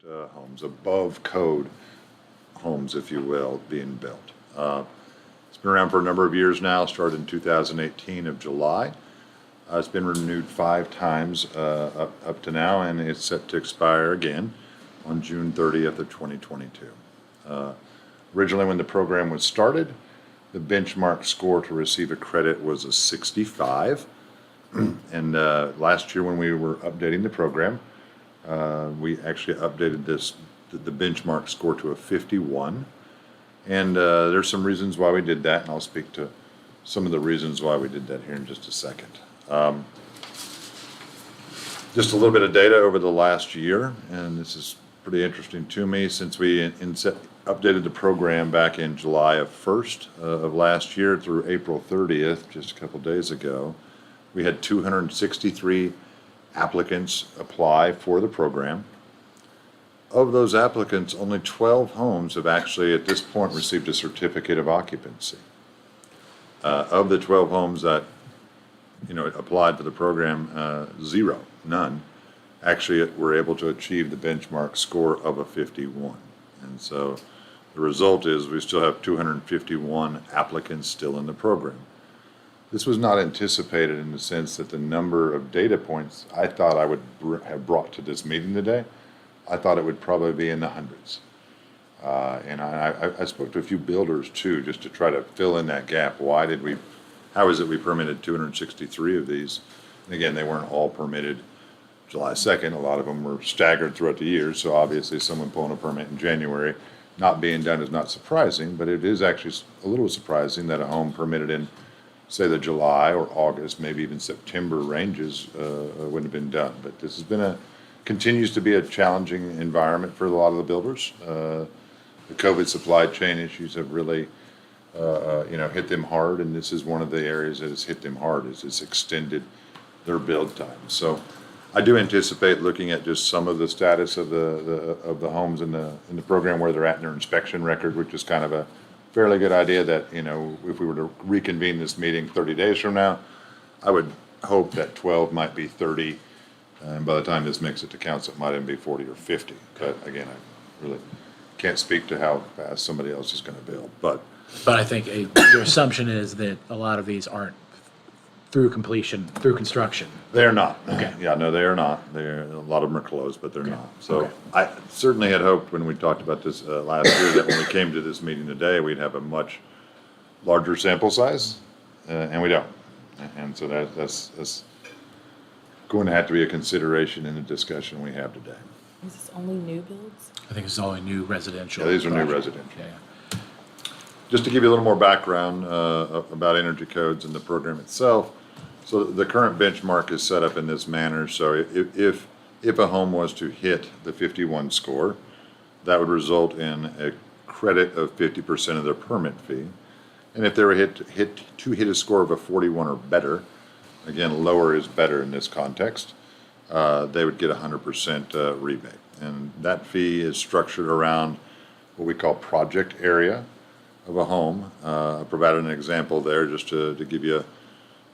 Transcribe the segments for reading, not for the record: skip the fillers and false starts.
homes, above code homes, if you will, being built. It's been around for a number of years now, started in 2018 of July. It's been renewed 5 times up to now, and it's set to expire again on June 30th of 2022. Originally, when the program was started, the benchmark score to receive a credit was a 65. And last year when we were updating the program, we actually updated the benchmark score to a 51. And there's some reasons why we did that, and I'll speak to some of the reasons why we did that here in just a second. Just a little bit of data over the last year, and this is pretty interesting to me since we updated the program back in July of 1st of last year through April 30th, just a couple days ago. We had 263 applicants apply for the program. Of those applicants, only 12 homes have actually at this point received a certificate of occupancy. Of the 12 homes that applied for the program, none, actually were able to achieve the benchmark score of a 51. And so the result is we still have 251 applicants still in the program. This was not anticipated in the sense that the number of data points I thought I would have brought to this meeting today, I thought it would probably be in the hundreds. And I spoke to a few builders too, just to try to fill in that gap. How is it we permitted 263 of these? And again, they weren't all permitted July 2nd. A lot of them were staggered throughout the year. So obviously someone pulling a permit in January not being done is not surprising, but it is actually a little surprising that a home permitted in, say, the July or August, maybe even September ranges wouldn't have been done. But this has continues to be a challenging environment for a lot of the builders. The COVID supply chain issues have really hit them hard, and this is one of the areas that has hit them hard, is it's extended their build time. So I do anticipate looking at just some of the status of the homes in the program, where they're at in their inspection record, which is kind of a fairly good idea that, if we were to reconvene this meeting 30 days from now, I would hope that 12 might be 30, and by the time this makes it to council, it might even be 40 or 50. But again, I really can't speak to how fast somebody else is going to build. But I think your assumption is that a lot of these aren't through construction. they're not. Okay. Yeah, no, they are not. A lot of them are closed, but they're not. So Okay. I certainly had hoped when we talked about this last year that when we came to this meeting today, we'd have a much larger sample size, and we don't. And so that's going to have to be a consideration in the discussion we have today. Is this only new builds? I think it's only new residential. Yeah, these are new projects. residential. Yeah. Just to give you a little more background about energy codes and the program itself. So the current benchmark is set up in this manner. So if a home was to hit the 51 score, that would result in a credit of 50% of their permit fee. And if they were to hit a score of a 41 or better, again, lower is better in this context, they would get 100% rebate. And that fee is structured around what we call project area of a home. I provided an example there just to give you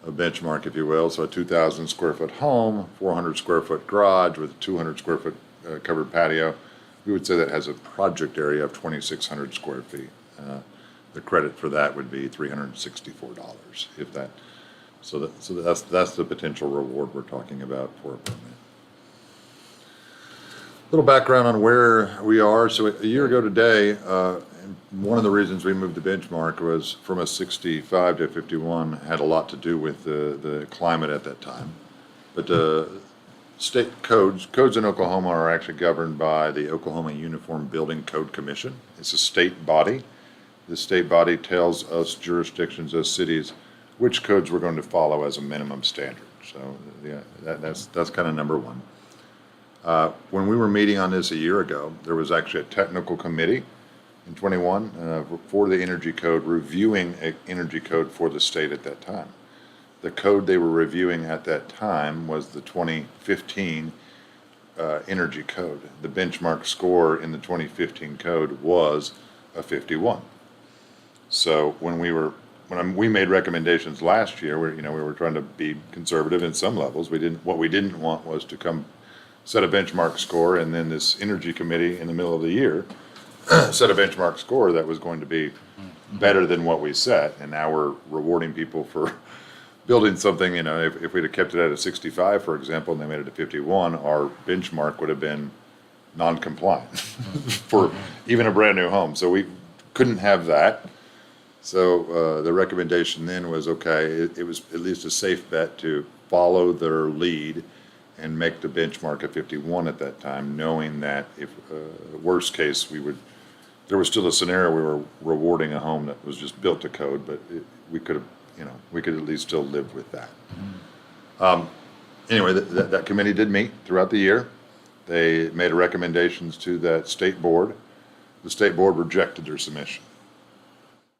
a benchmark, if you will. So a 2,000 square foot home, 400 square foot garage with a 200 square foot covered patio, we would say that has a project area of 2,600 square feet. The credit for that would be $364, if that. So that's the potential reward we're talking about for a permit. A little background on where we are. So a year ago today, one of the reasons we moved the benchmark was from a 65 to 51 had a lot to do with the climate at that time. But state codes in Oklahoma are actually governed by the Oklahoma Uniform Building Code Commission. It's a state body. The state body tells us jurisdictions, us cities, which codes we're going to follow as a minimum standard. So yeah, that's kind of number one. When we were meeting on this a year ago, there was actually a technical committee in 21 for the Energy Code, reviewing an Energy Code for the state at that time. The code they were reviewing at that time was the 2015 Energy Code. The benchmark score in the 2015 code was a 51. So when we made recommendations last year, we were trying to be conservative in some levels. What we didn't want was to come set a benchmark score, and then this energy committee in the middle of the year set a benchmark score that was going to be better than what we set, and now we're rewarding people for building something. If we'd have kept it at a 65, for example, and they made it a 51, our benchmark would have been non-compliant for even a brand new home. So we couldn't have that. So the recommendation then was, okay, it was at least a safe bet to follow their lead and make the benchmark a 51 at that time, knowing that if worst case, there was still a scenario we were rewarding a home that was just built to code, but we could at least still live with that. Anyway, that committee did meet throughout the year. They made recommendations to that state board. The state board rejected their submission.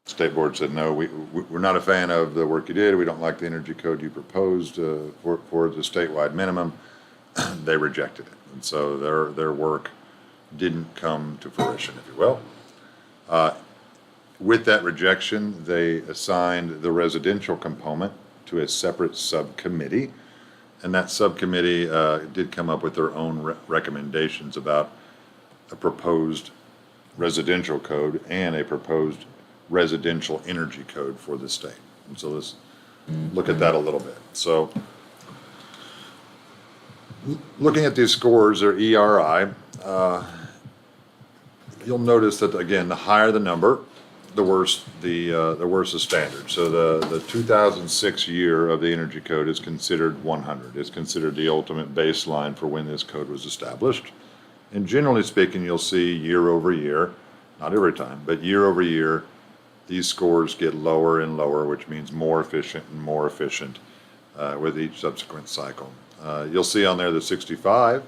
The state board said, no, we're not a fan of the work you did. We don't like the energy code you proposed for the statewide minimum. They rejected it. And so their work didn't come to fruition, if you will. With that rejection, they assigned the residential component to a separate subcommittee. And that subcommittee did come up with their own recommendations about a proposed residential code and a proposed residential energy code for the state. And so let's look at that a little bit. So looking at these scores, or ERI, you'll notice that, again, the higher the number, the worse the standard. So the 2006 year of the Energy Code is considered 100. It's considered the ultimate baseline for when this code was established. And generally speaking, you'll see year over year, not every time, but year over year, these scores get lower and lower, which means more efficient and more efficient with each subsequent cycle. You'll see on there the 65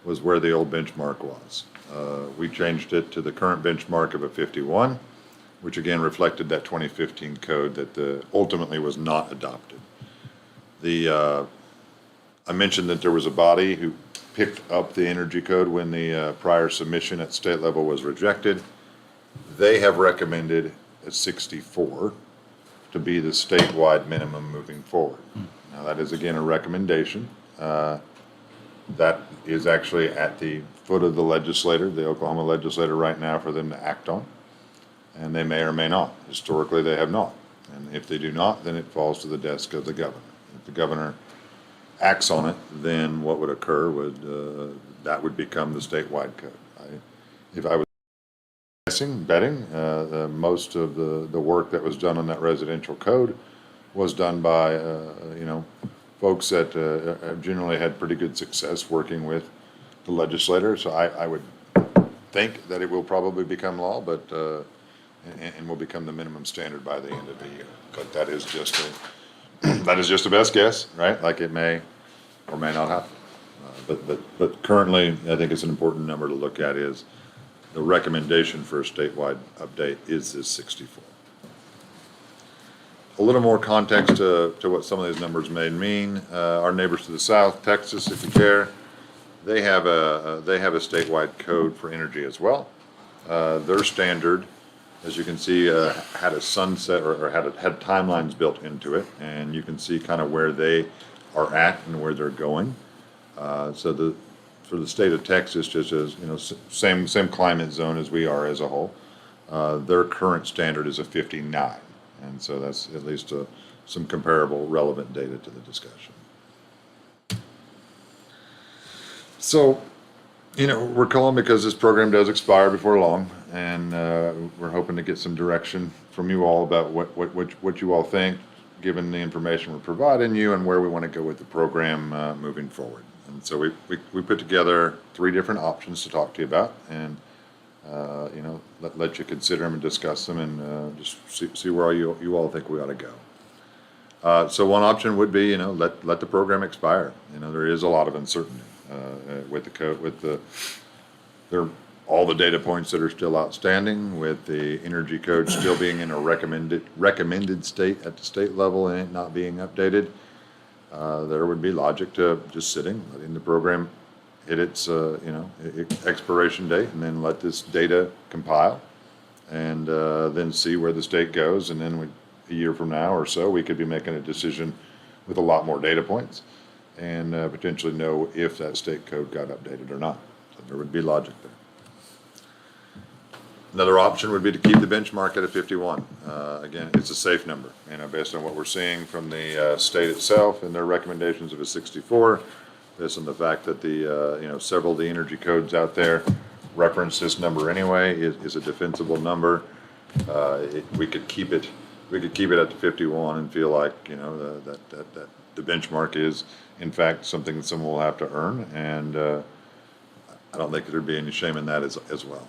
was where the old benchmark was. We changed it to the current benchmark of a 51, which again reflected that 2015 code that ultimately was not adopted. I mentioned that there was a body who picked up the energy code when the prior submission at state level was rejected. They have recommended a 64 to be the statewide minimum moving forward. Now that is again a recommendation. That is actually at the foot of the legislator, the Oklahoma legislator right now, for them to act on. And they may or may not. Historically, they have not. And if they do not, then it falls to the desk of the governor. If the governor acts on it, then what would occur would that would become the statewide code. If I was betting, most of the work that was done on that residential code was done by folks that generally had pretty good success working with the legislator. So I would think that it will probably become law, but and will become the minimum standard by the end of the year. But that is just a best guess, right? Like it may or may not happen. But currently, I think it's an important number to look at is the recommendation for a statewide update is this 64. A little more context to what some of these numbers may mean. Our neighbors to the south, Texas, if you care, they have a statewide code for energy as well. Their standard, as you can see, had a sunset or had timelines built into it, and you can see kind of where they are at and where they're going. So for the state of Texas, just as same climate zone as we are as a whole, their current standard is a 59, and so that's at least some comparable relevant data to the discussion. So, we're calling because this program does expire before long, and we're hoping to get some direction from you all about what you all think, given the information we're providing you, and where we want to go with the program moving forward. And so we put together 3 different options to talk to you about, and let you consider them and discuss them, and just see where you all think we ought to go. So one option would be, let the program expire. There is a lot of uncertainty with the code, with all the data points that are still outstanding, with the energy code still being in a recommended state at the state level and it not being updated. There would be logic to just letting the program hit its expiration date, and then let this data compile, and then see where the state goes, and then a year from now or so we could be making a decision with a lot more data points, and potentially know if that state code got updated or not. So there would be logic there. Another option would be to keep the benchmark at a 51. Again, it's a safe number, based on what we're seeing from the state itself and their recommendations of a 64, based on the fact that several of the energy codes out there reference this number anyway, is a defensible number. We could keep it at the 51 and feel like, that the benchmark is, in fact, something that someone will have to earn, and I don't think there'd be any shame in that as well.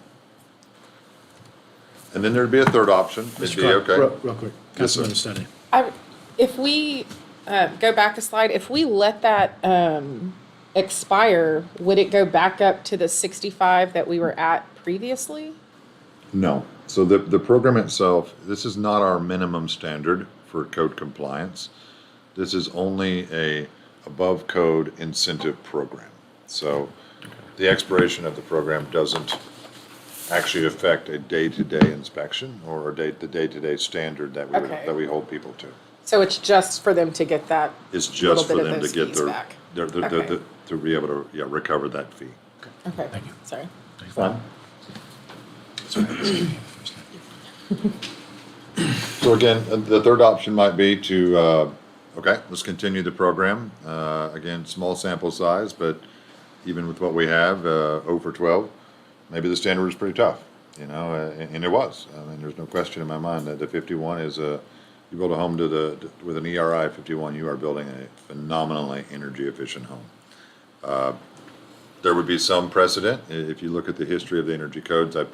And then there'd be a third option. It'd be Clark, okay. real quick, Yes, sir. Councilmember Study. If we go back a slide, if we let that expire, would it go back up to the 65 that we were at previously? No. So the program itself, this is not our minimum standard for code compliance. This is only a above code incentive program. So the expiration of the program doesn't actually affect a day-to-day inspection or the day-to-day standard that Okay. that we hold people to. So it's just for them to get that It's just little for bit them of to those get fees back. Okay. to be able to recover that fee. Okay, Thank you. sorry. Fine. So again, the third option might be to, let's continue the program. Again, small sample size, but even with what we have, 0 for 12, maybe the standard was pretty tough, and it was. I mean, there's no question in my mind that the 51 is you build a home with an ERI of 51, you are building a phenomenally energy efficient home. There would be some precedent. If you look at the history of the energy codes I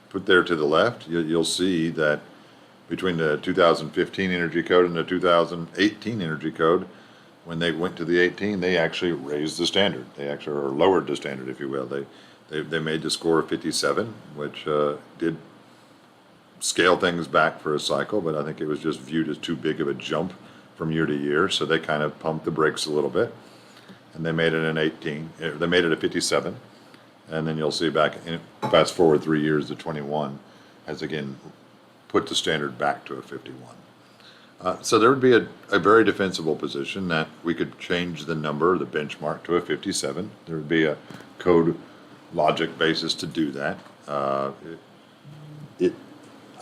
put there to the left, you'll see that between the 2015 energy code and the 2018 energy code, when they went to the 18, they actually raised the standard. They actually, or lowered the standard, if you will. They made the score of 57, which did scale things back for a cycle, but I think it was just viewed as too big of a jump from year to year. So they kind of pumped the brakes a little bit, and they made it an 18. They made it a 57, and then you'll see fast forward 3 years to 21, has again put the standard back to a 51. So there would be a very defensible position that we could change the number, the benchmark, to a 57. There would be a code logic basis to do that. I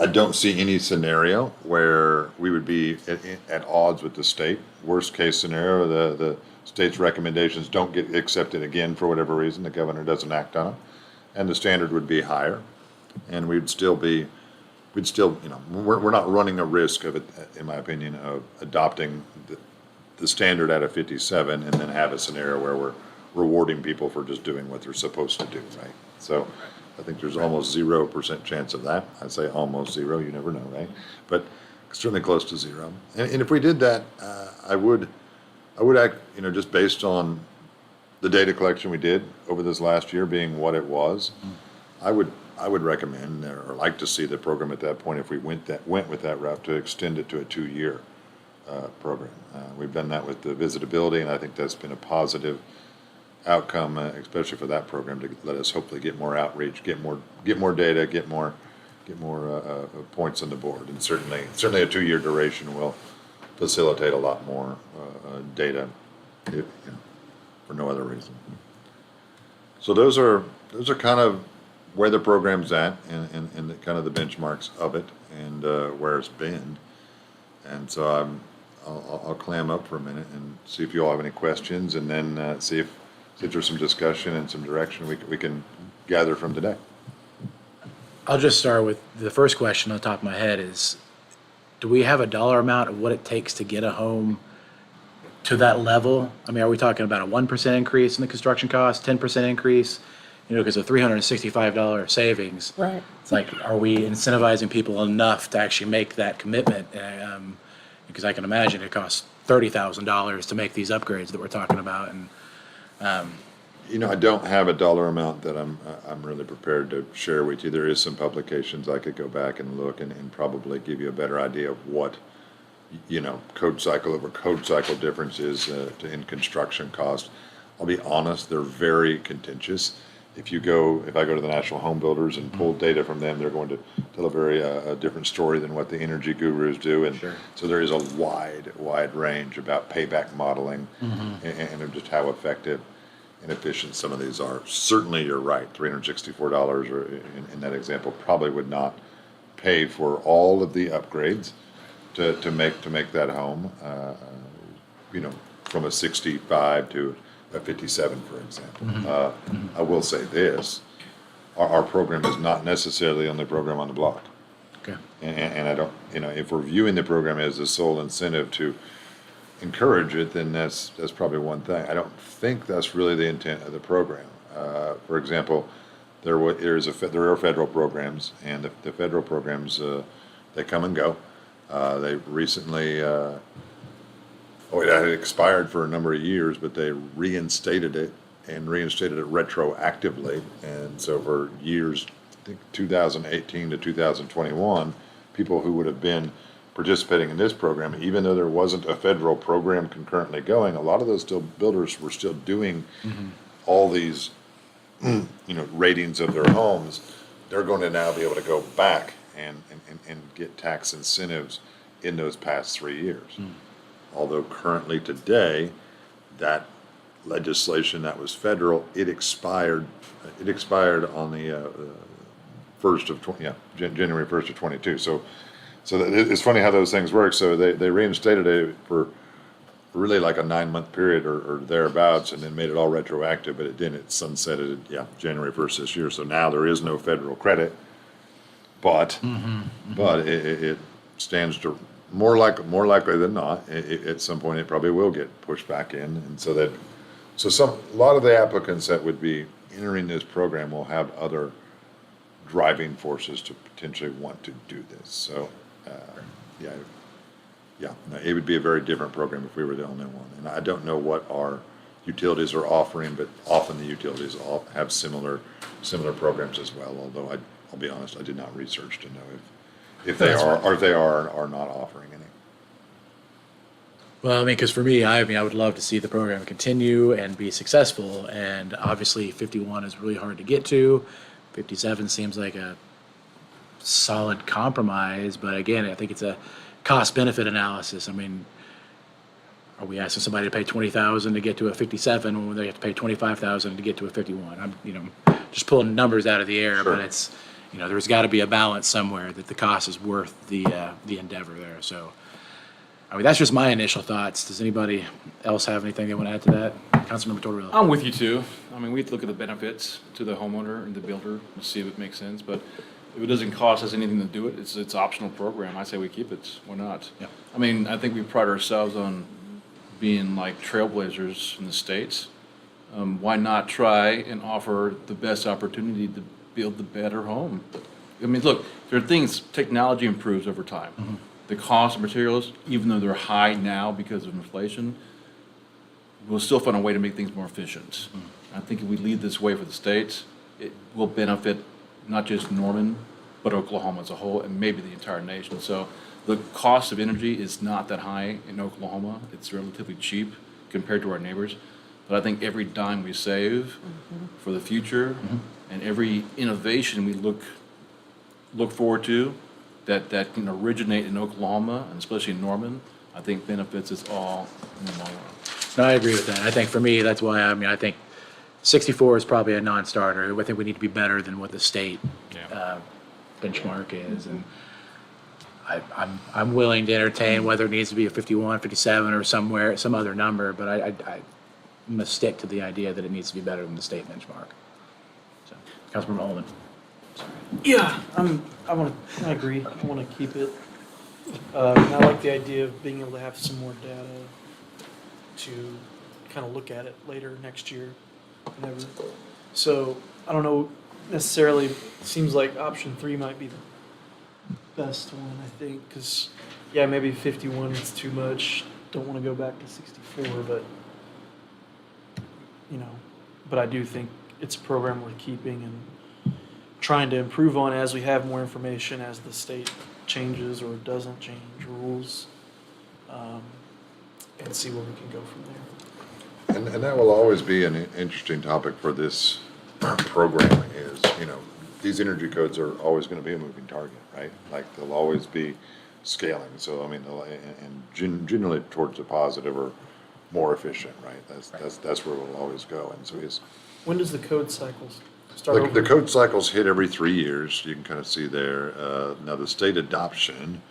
don't see any scenario where we would be at odds with the state. Worst case scenario, the state's recommendations don't get accepted again for whatever reason, the governor doesn't act on them, and the standard would be higher, and we're not running a risk of it, in my opinion, of adopting the standard at a 57 and then have a scenario where we're rewarding people for just doing what they're supposed to do, right? So I think there's almost 0% chance of that. I'd say almost zero, you never know, right? But certainly close to zero. And if we did that, I would act, just based on the data collection we did over this last year being what it was, I would recommend or like to see the program at that point, if we went with that route, to extend it to a 2-year program. We've done that with the visitability, and I think that's been a positive outcome, especially for that program, to let us hopefully get more outreach, get more data, get more points on the board, and certainly a 2-year duration will facilitate a lot more data, for no other reason. So those are kind of where the program's at, and the kind of the benchmarks of it, and where it's been. And so I'll clam up for a minute and see if you all have any questions, and then see if there's some discussion and some direction we can gather from today. I'll just start with the first question on the top of my head is, do we have a dollar amount of what it takes to get a home to that level? I mean, are we talking about a 1% increase in the construction cost, 10% increase? Because of $365 savings. Right. It's like, are we incentivizing people enough to actually make that commitment? Because I can imagine it costs $30,000 to make these upgrades that we're talking about. And I don't have a dollar amount that I'm really prepared to share with you. There is some publications I could go back and look and probably give you a better idea of what, code cycle over code cycle difference is in construction cost. I'll be honest, they're very contentious, if I go to the National Home Builders and pull data from them, they're going to tell a different story than what the energy gurus do. And Sure. so there is a wide range about payback modeling and of just how effective and efficient some of these are. Certainly, you're right. $364 or in that example probably would not pay for all of the upgrades to make that home, from a 65 to a 57, for example. I will say this, our program is not necessarily the only program on the block. Okay. And I don't, if we're viewing the program as the sole incentive to encourage it, then that's probably one thing. I don't think that's really the intent of the program. For example, there are federal programs, and the federal programs, they come and go. They recently, it had expired for a number of years, but they reinstated it retroactively. And so for years, I think 2018 to 2021, people who would have been participating in this program, even though there wasn't a federal program concurrently going, a lot of those builders were still doing all these, ratings of their homes. They're going to now be able to go back and get tax incentives in those past 3 years. Although currently today, that legislation that was federal, it expired on the January 1st of 22. So it's funny how those things work. So they reinstated it for really like a 9-month period or thereabouts, and then made it all retroactive, but it didn't. It sunsetted, January 1st this year. So now there is no federal credit, but it stands to more likely than not, at some point it probably will get pushed back in, and a lot of the applicants that would be entering this program will have other driving forces to potentially want to do this. So, it would be a very different program if we were the only one. And I don't know what our utilities are offering, but often the utilities all have similar programs as well. Although I'll be honest, I did not research to know if they are or if they are not offering any. Well, because for me, I would love to see the program continue and be successful. And obviously, 51 is really hard to get to. 57 seems like a solid compromise. But again, I think it's a cost-benefit analysis. Are we asking somebody to pay $20,000 to get to a 57 when they have to pay $25,000 to get to a 51? I'm just pulling numbers out of the air, Sure. but it's there's got to be a balance somewhere that the cost is worth the endeavor there. So. That's just my initial thoughts. Does anybody else have anything they want to add to that? Councilmember Tortorella. I'm with you too. We look at the benefits to the homeowner and the builder and see if it makes sense. But if it doesn't cost us anything to do it, it's optional program. I say we keep it. Why not? Yeah. I think we pride ourselves on being like trailblazers in the States. Why not try and offer the best opportunity to build the better home? Look, there are things, technology improves over time. The cost of materials, even though they're high now because of inflation, we'll still find a way to make things more efficient. I think if we lead this way for the states, it will benefit not just Norman, but Oklahoma as a whole, and maybe the entire nation. So the cost of energy is not that high in Oklahoma. It's relatively cheap compared to our neighbors. But I think every dime we save for the future and every innovation we look forward to, that can originate in Oklahoma, and especially in Norman, I think benefits us all in the long run. No, I agree with that. I think for me, that's why I think 64 is probably a non-starter. I think we need to be better than what the state benchmark is, and I'm willing to entertain whether it needs to be a 51, 57, or some other number. But I'm going to stick to the idea that it needs to be better than the state benchmark. So, Councilmember Ullman. Yeah, I agree. I want to keep it. And I like the idea of being able to have some more data to kind of look at it later next year, whenever. So I don't know necessarily. It seems like option 3 might be the best one. I think because maybe 51 is too much. Don't want to go back to 64, but but I do think it's a program worth keeping and trying to improve on as we have more information, as the state changes or doesn't change rules, and see where we can go from there. And that will always be an interesting topic for this programming is, these energy codes are always gonna be a moving target, right? Like, they'll always be scaling, so, I mean, generally towards the positive or more efficient, right? That's where we'll always go, and so When does the code cycles start the over? code cycles hit every 3 years, you can kind of see there. Now, the state adoption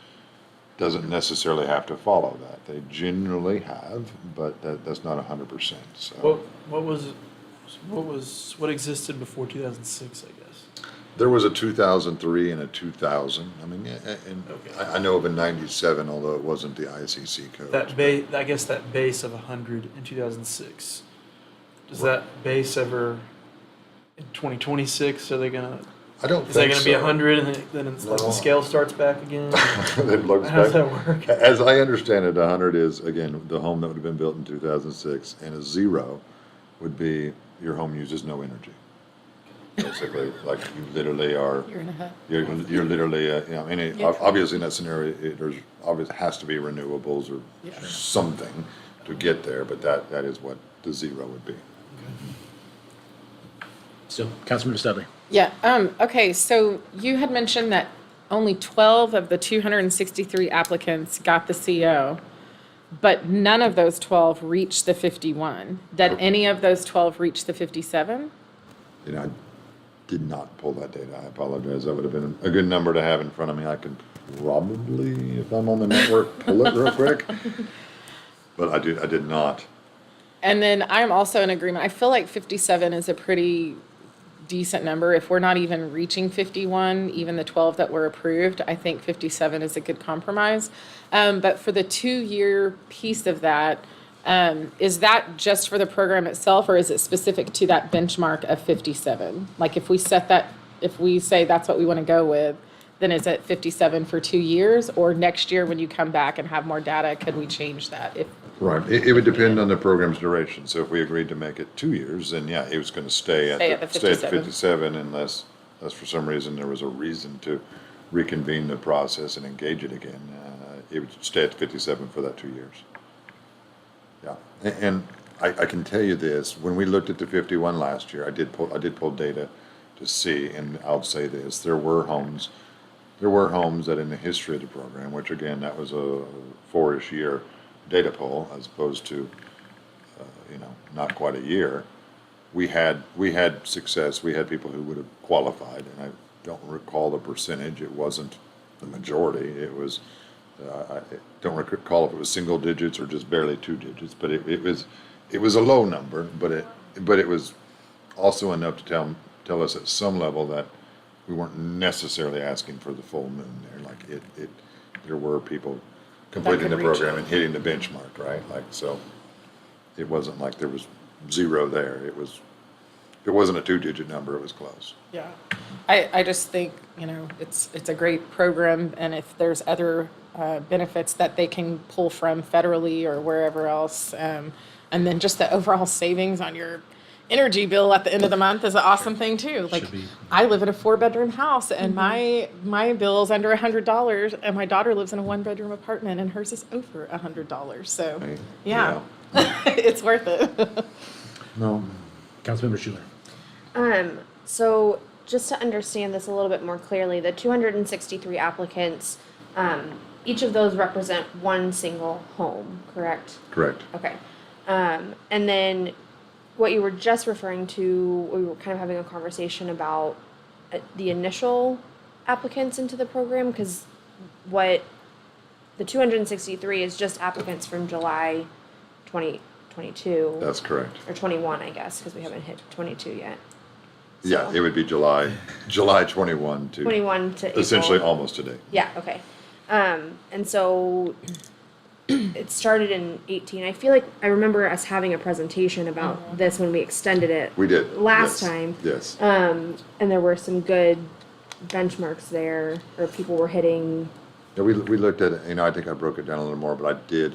doesn't necessarily have to follow that. They generally have, but that's not 100%, so. What existed before 2006, I guess? There was a 2003 and a 2000, I mean, and Okay. I know of a 97, although it wasn't the ICC code. I guess that base of 100 in 2006. Does that base ever, in 2026, are they gonna, I don't is that think gonna be so. 100 and then it's like No. the scale starts back again? It looks How does back. that work? As I understand it, 100 is, again, the home that would have been built in 2006, and a 0 would be your home uses no energy. Basically, like you literally are, You're in a hut. you're literally, obviously in that scenario, there's obviously has to be renewables or Yeah. something to get there, but that is what the 0 would be. So, Councilmember Studley. Yeah, okay, so you had mentioned that only 12 of the 263 applicants got the CO, but none of those 12 reached the 51. Did any of those 12 reach the 57? I did not pull that data. I apologize. That would have been a good number to have in front of me. I could probably, if I'm on the network, pull it real quick. But I did not. And then I'm also in agreement. I feel like 57 is a pretty decent number. If we're not even reaching 51, even the 12 that were approved, I think 57 is a good compromise. But for the 2-year piece of that, is that just for the program itself, or is it specific to that benchmark of 57? Like if we say that's what we want to go with, then is it 57 for 2 years? Or next year when you come back and have more data, could we change that? Right. It would depend on the program's duration. So if we agreed to make it 2 years, then yeah, it was going to stay at the 57 unless for some reason there was a reason to reconvene the process and engage it again. It would stay at 57 for that 2 years. Yeah. And I can tell you this, when we looked at the 51 last year, I did pull data to see, and I'll say this, there were homes that in the history of the program, which again, that was a 4-ish year data poll as opposed to, not quite a year. We had success. We had people who would have qualified, and I don't recall the percentage. It wasn't the majority. It was, I don't recall if it was single digits or just barely 2 digits, but it was a low number, but it was also enough to tell us at some level that we weren't necessarily asking for the full moon there. Like there were people completing the could reach program it. and hitting the benchmark, right? Like, so it wasn't like there was 0 there. It wasn't a 2-digit number, it was close. Yeah, I just think, it's a great program, and if there's other benefits that they can pull from federally or wherever else, and then just the overall savings on your energy bill at the end of the month is an awesome thing too. Like, Should be. I live in a 4-bedroom house, and my bill's under $100, and my daughter lives in a 1-bedroom apartment, and hers is over $100. So, Right? yeah, it's worth it. No. Councilmember Schuler. So just to understand this a little bit more clearly, the 263 applicants, each of those represent one single home, correct? Correct. Okay. And then what you were just referring to, we were kind of having a conversation about the initial applicants into the program, because what the 263 is just applicants from July 2022. That's correct. Or 21, I guess, because we haven't hit 22 yet. Yeah, So- it would be July 21 to 21 to April. essentially almost today. Yeah, okay. And so it started in 18. I feel like I remember us having a presentation about this when we extended it. We did. Last yes, time. Yes. And there were some good benchmarks there, or people were hitting. Yeah, we looked at it, I think I broke it down a little more, but I did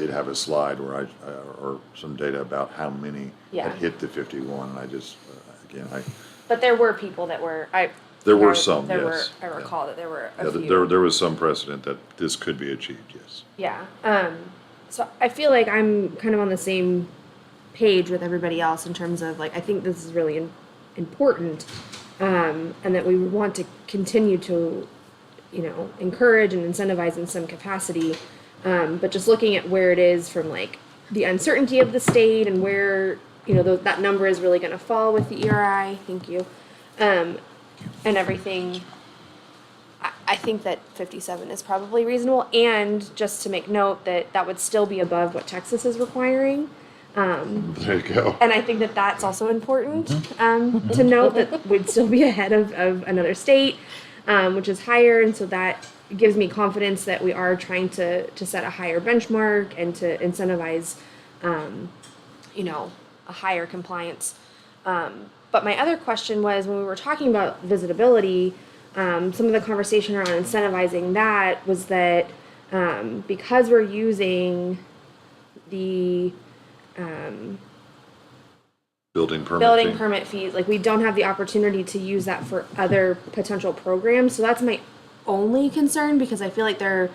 have a slide where or some data about how many Yeah. had hit the 51, and I just, again, But there were people that were. There were some, There yes. were. I recall that there were a yeah, few. there was some precedent that this could be achieved, yes. Yeah. So I feel like I'm kind of on the same page with everybody else in terms of, like, I think this is really important, and that we want to continue to, encourage and incentivize in some capacity. But just looking at where it is from like the uncertainty of the state and where, that number is really going to fall with the ERI, thank you, and everything, I think that 57 is probably reasonable. And just to make note that that would still be above what Texas is requiring. There you go. And I think that that's also important to note that we'd still be ahead of another state, which is higher. And so that gives me confidence that we are trying to set a higher benchmark and to incentivize, a higher compliance. But my other question was when we were talking about visitability, some of the conversation around incentivizing that was that because we're using the Building permit building fee. permit fees, like we don't have the opportunity to use that for other potential programs. So that's my only concern, because I feel like there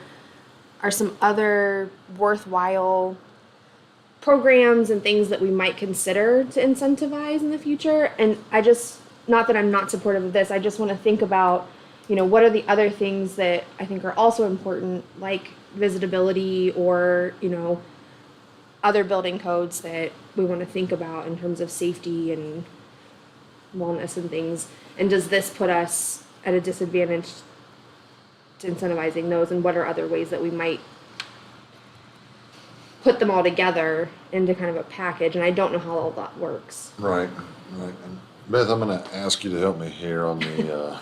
are some other worthwhile programs and things that we might consider to incentivize in the future. And I just, not that I'm not supportive of this, I just want to think about, what are the other things that I think are also important, like visitability or, other building codes that we want to think about in terms of safety and wellness and things. And does this put us at a disadvantage to incentivizing those? And what are other ways that we might put them all together into kind of a package? And I don't know how all that works. Right. And Beth, I'm gonna ask you to help me here on the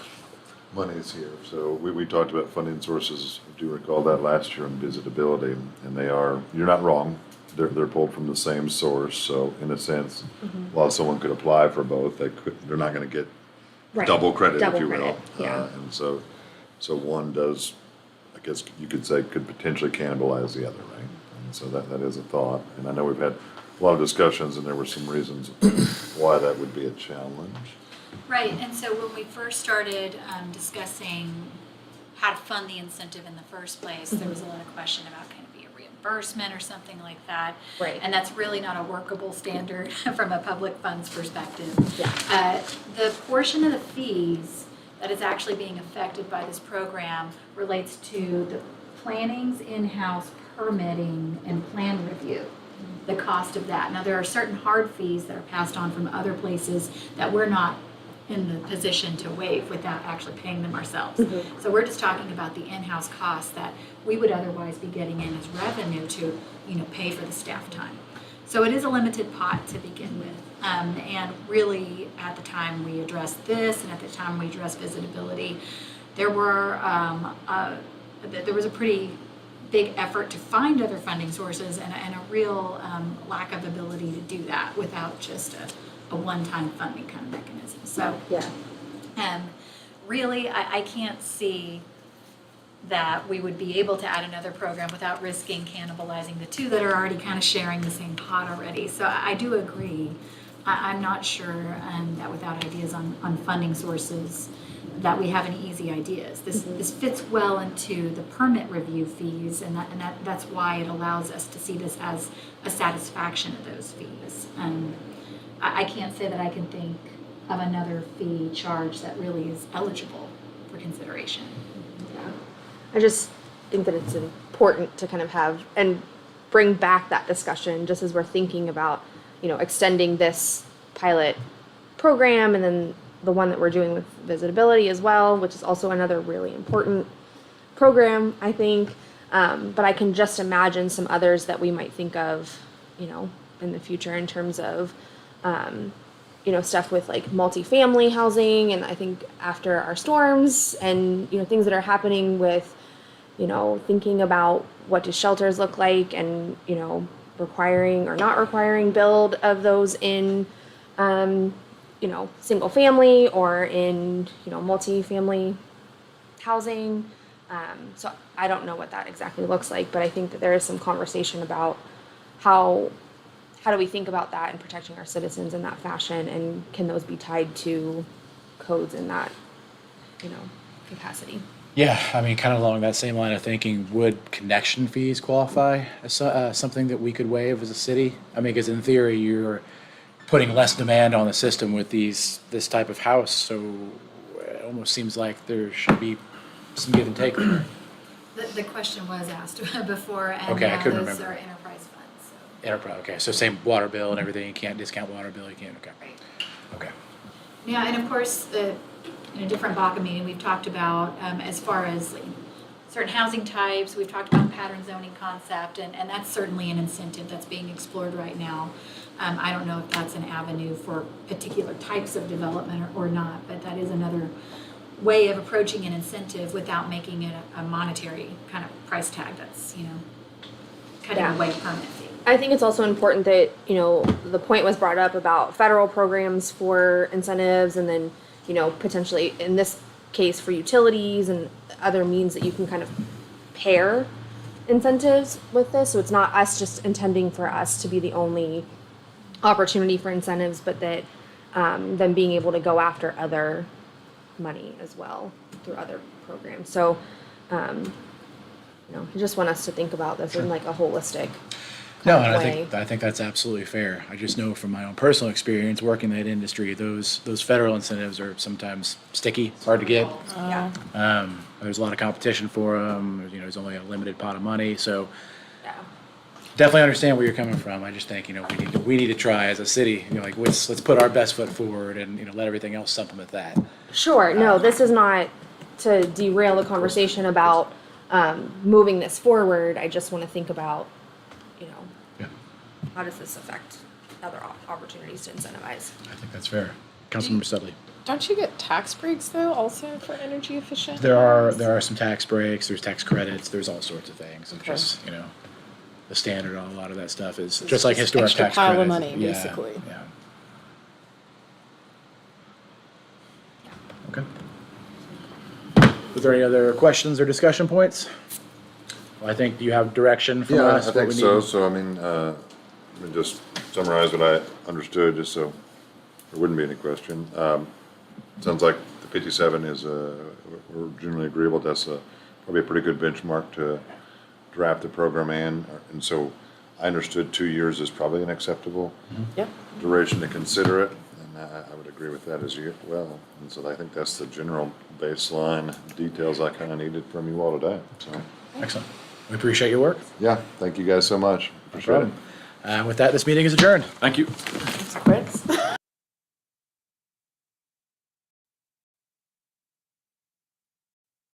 monies here. So we talked about funding sources, do you recall that last year on visitability? And you're not wrong, they're pulled from the same source. So in a sense, while someone could apply for both, they're not gonna get Right. double credit, Double if you credit, will. yeah. And so one does, I guess you could say, could potentially cannibalize the other, right? And so that is a thought. And I know we've had a lot of discussions, and there were some reasons why that would be a challenge. Right, and so when we first started discussing how to fund the incentive in the first place, there was a lot of question about can it be a reimbursement or something like that. Right. And that's really not a workable standard from a public funds perspective. Yeah. The portion of the fees that is actually being affected by this program relates to the planning's in-house permitting and plan review, the cost of that. Now, there are certain hard fees that are passed on from other places that we're not in the position to waive without actually paying them ourselves. So we're just talking about the in-house costs that we would otherwise be getting in as revenue to, pay for the staff time. So it is a limited pot to begin with. And really, at the time we addressed this, and at the time we addressed visitability, there was a pretty big effort to find other funding sources and a real lack of ability to do that without just a one-time funding kind of mechanism. So Yeah. really, I can't see that we would be able to add another program without risking cannibalizing the two that are already kind of sharing the same pot already. So I do agree. I'm not sure that without ideas on funding sources that we have any easy ideas. This fits well into the permit review fees, and that's why it allows us to see this as a satisfaction of those fees. I can't say that I can think of another fee charge that really is eligible for consideration. Yeah. I just think that it's important to kind of have and bring back that discussion just as we're thinking about, extending this pilot program and then the one that we're doing with visitability as well, which is also another really important program, I think. But I can just imagine some others that we might think of, in the future in terms of, stuff with like multifamily housing. And I think after our storms and, things that are happening with, thinking about what do shelters look like and, requiring or not requiring build of those in, single family or in, multifamily housing. So I don't know what that exactly looks like, but I think that there is some conversation about how do we think about that and protecting our citizens in that fashion, and can those be tied to codes in that, capacity? Yeah, I mean, kind of along that same line of thinking, would connection fees qualify as something that we could waive as a city? I mean, because in theory, putting less demand on the system with this type of house, so it almost seems like there should be some give and take there. The question was asked before, and Okay, I yeah, couldn't those remember. are enterprise funds, so. Enterprise, okay, so same water bill and everything, you can't discount water bill, you can't, okay, Right. okay. Yeah, and of course, in a different BACA meeting, we've talked about, as far as like, certain housing types, we've talked about pattern zoning concept, and that's certainly an incentive that's being explored right now. I don't know if that's an avenue for particular types of development or not, but that is another way of approaching an incentive without making it a monetary kind of price tag that's, cutting Yeah. away permit fee. I think it's also important that, the point was brought up about federal programs for incentives and then, potentially in this case for utilities and other means that you can kind of pair incentives with this. So it's not us just intending for us to be the only opportunity for incentives, but that them being able to go after other money as well through other programs. So, I just want us to think about this in like a holistic No, kind and of way. I think that's absolutely fair. I just know from my own personal experience working in that industry, those federal incentives are sometimes sticky, hard to get. Yeah. There's a lot of competition for them. There's only a limited pot of money, so Yeah. definitely understand where you're coming from. I just think we need to try as a city. Like let's put our best foot forward and let everything else supplement that. Sure. No, this is not to derail the conversation about moving this forward. I just want to think about, Yeah, how does this affect other opportunities to incentivize? I think that's fair. Councilmember Studley. Don't you get tax breaks though also for energy efficient? There are some tax breaks. There's tax credits. There's all sorts of things. It's Okay. just the standard on a lot of that stuff is just like historic extra tax pile of credits. money, Yeah, basically. Yeah. Okay. Was there any other questions or discussion points? Well, I think you have direction from Yeah, us. I what think we so. need. So, I mean, let me just summarize what I understood, just so there wouldn't be any question. Sounds like the 57 is, we're generally agreeable. That's probably a pretty good benchmark to draft the program in. And so I understood 2 years is probably an acceptable Yep. duration to consider it. And I would agree with that as well. And so I think that's the general baseline details I kind of needed from you all today. So, Excellent. We appreciate your work. yeah, thank you guys so much. No Appreciate it. problem. With that, this meeting is adjourned. Thank you. That's great.